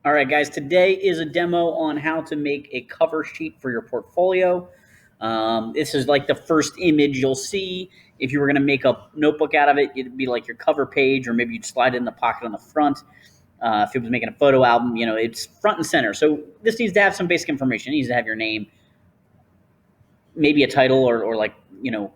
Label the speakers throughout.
Speaker 1: All right, guys, today is a demo on how to make a cover sheet for your portfolio. This is like the first image you'll see. If you were going to make a notebook out of it, it'd be like your cover page, or maybe you'd slide it in the pocket on the front. If it was making a photo album, it's front and center. So this needs to have some basic information. It needs to have your name, maybe a title, or like,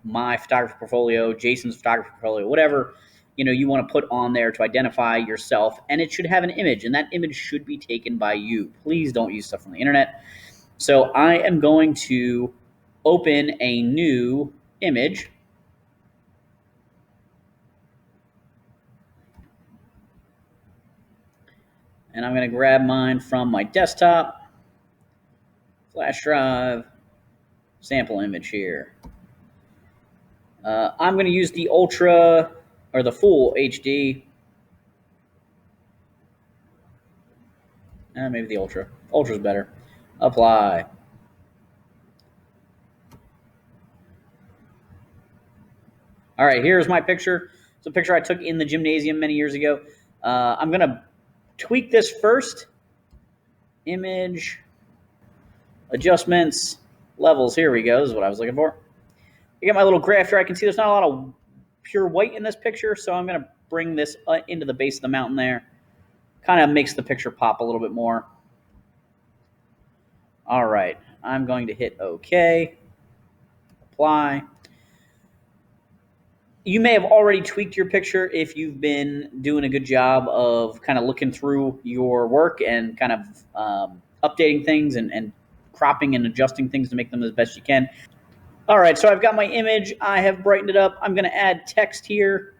Speaker 1: my photography portfolio, Jason's photography portfolio, whatever you want to put on there to identify yourself. And it should have an image, and that image should be taken by you. Please don't use stuff from the internet. So I am going to open a new image. And I'm going to grab mine from my desktop, flash drive, sample image here. I'm going to use the Ultra, or the Full HD. Maybe the Ultra. Ultra's better. Apply. All right, here's my picture. It's a picture I took in the gymnasium many years ago. I'm going to tweak this first. Image, adjustments, levels. Here we go. This is what I was looking for. I got my little graph here. I can see there's not a lot of pure white in this picture, so I'm going to bring this into the base of the mountain there. Kind of makes the picture pop a little bit more. All right, I'm going to hit OK, apply. You may have already tweaked your picture if you've been doing a good job of kind of looking through your work and kind of updating things and cropping and adjusting things to make them as best you can. All right, so I've got my image. I have brightened it up. I'm going to add text here.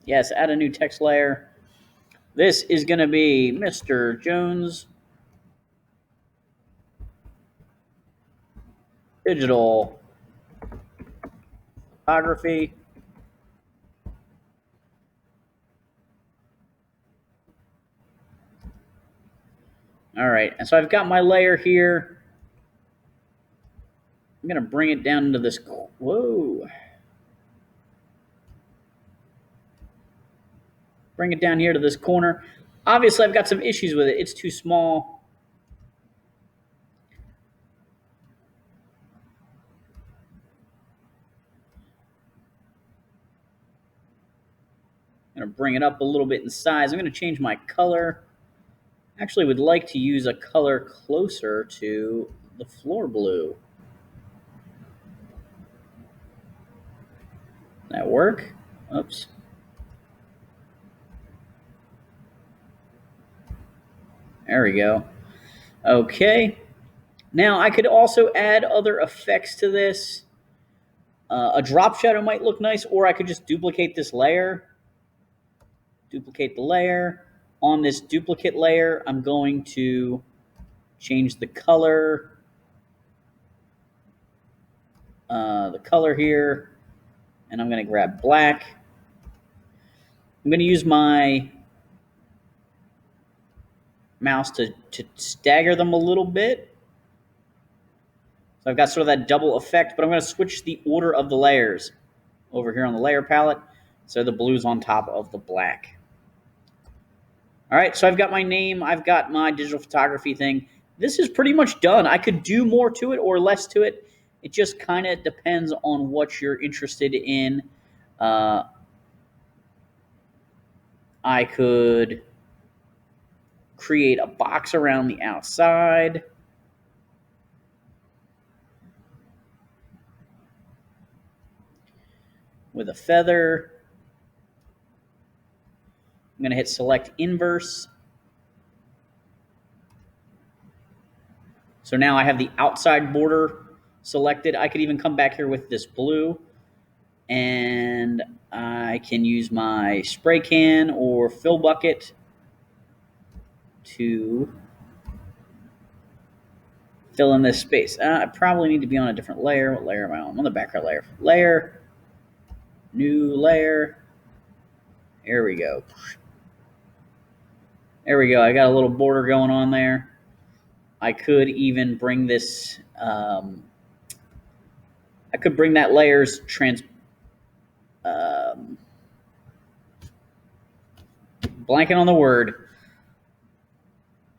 Speaker 1: Yes, add a new text layer. This is going to be Mr. Jones Digital Photography. All right, and so I've got my layer here. I'm going to bring it down into this. Whoa. Bring it down here to this corner. Obviously, I've got some issues with it. It's too small. I'm going to bring it up a little bit in size. I'm going to change my color. Actually, would like to use a color closer to the floor blue. That work? Oops. There we go. Okay. Now I could also add other effects to this. A drop shadow might look nice, or I could just duplicate this layer. Duplicate the layer. On this duplicate layer, I'm going to change the color. The color here, and I'm going to grab black. I'm going to use my mouse to stagger them a little bit. So I've got sort of that double effect, but I'm going to switch the order of the layers over here on the layer palette. So the blue's on top of the black. All right, so I've got my name. I've got my digital photography thing. This is pretty much done. I could do more to it or less to it. It just kind of depends on what you're interested in. I could create a box around the outside. With a feather. I'm going to hit select inverse. So now I have the outside border selected. I could even come back here with this blue, and I can use my spray can or fill bucket to fill in this space. I probably need to be on a different layer. What layer am I on? I'm on the background layer. Layer, new layer. There we go. There we go. I got a little border going on there. I could even bring this. I could bring that layer's blanking on the word.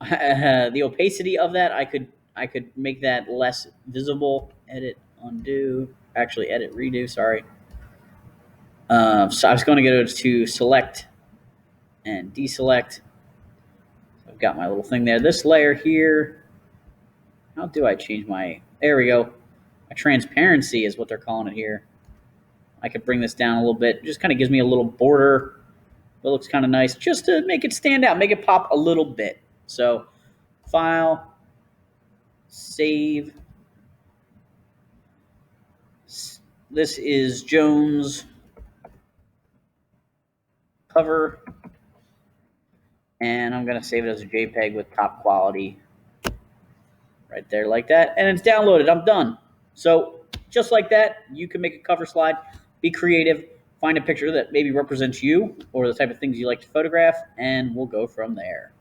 Speaker 1: The opacity of that, I could make that less visible. Edit, undo, actually edit, redo. Sorry. So I was going to go to select and deselect. I've got my little thing there. This layer here. How do I change my? There we go. My transparency is what they're calling it here. I could bring this down a little bit. It just kind of gives me a little border. It looks kind of nice, just to make it stand out, make it pop a little bit. So, file, save. This is Jones cover, and I'm going to save it as a JPEG with top quality right there like that, and it's downloaded. I'm done. So just like that, you can make a cover slide, be creative, find a picture that maybe represents you or the type of things you like to photograph, and we'll go from there.